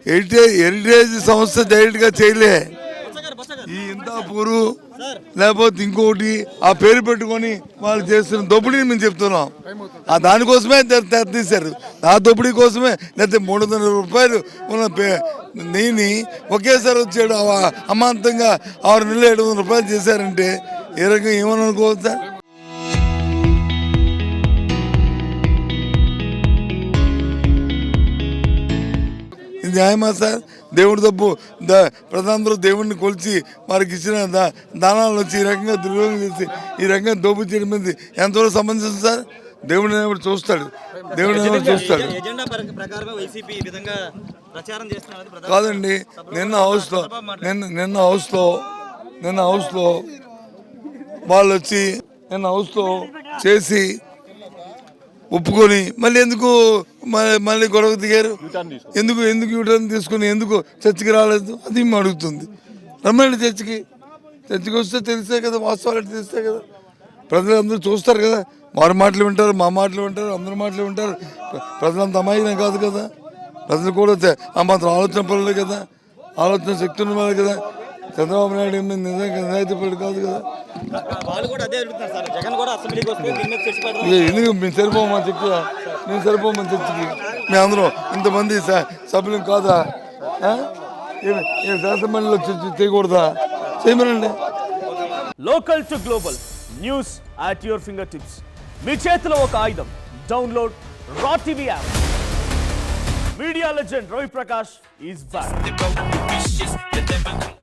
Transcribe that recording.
Heritage సంస్థ డైరెక్ట్గా చేయలే. ఈ ఇందాపూరు లేకపోతే ఇంకోటి ఆ పేరు పెట్టుకొని వాళ్ళు చేస్తున్న దోపిడీని మేము చెప్తున్నాం. దానికోసమే తీశారు. ఆ దోపిడీ కోసమే లేకపోతే 300 రూపాయలు ఉన్న నెయ్యిని ఒకేసారి వచ్చాడు అమాంతంగా 6 నెలలు 700 రూపాయలు చేశారంటే ఏ రకంగా ఏమని అనుకోవచ్చా? న్యాయమా సార్? దేవుడి తప్పు ప్రధానంలో దేవుడిని కొలిచి వారికి ఇచ్చిన దానాలు వచ్చి ఈ రకంగా దుర్యోగం చేసి ఈ రకంగా దోపిడీ చేయడం మీద ఎంతవరకు సంబంధించింది సార్? దేవుడిని ఎవరు చూస్తాడు, దేవుడిని ఎవరు చూస్తాడు కాదండి. నిన్న హౌస్లో వాళ్ళు వచ్చి హౌస్లో చేసి ఒప్పుకొని మళ్ళీ గొడవ దిగారు. ఎందుకు యూటర్న్ తీసుకుని ఎందుకు చర్చికి రాలేదు? అది మేము అడుగుతుంది. రమ్మండి చర్చికి వస్తే తెలిసే కదా, వాస్తవాలు తెలిస్తే కదా. ప్రజలందరూ చూస్తారు కదా, వారి మాటలు వింటారు, మా మాటలు వింటారు, అందరి మాటలు వింటారు. ప్రజలంత అమాయకం కాదు కదా. ప్రజలు కూడా ఆ మాత్రం ఆలోచన పనులే కదా, ఆలోచన శక్తి ఉన్న వాళ్ళు కదా. చంద్రబాబు నాయుడు నిజంగా నిజాయితీపరుడు కాదు కదా. ఎందుకు మేము సరిపోమని చర్చకి మేము అందరం ఇంతమంది సభ్యులు కాదా? శాసనమండలిలో చర్చ చేయకూడదా? చేయమనండి. Local to global news at your finger tips. మీ చేతిలో ఒక ఆయుధం. Download Raw TV app. Media legend Ravi Prakash is back.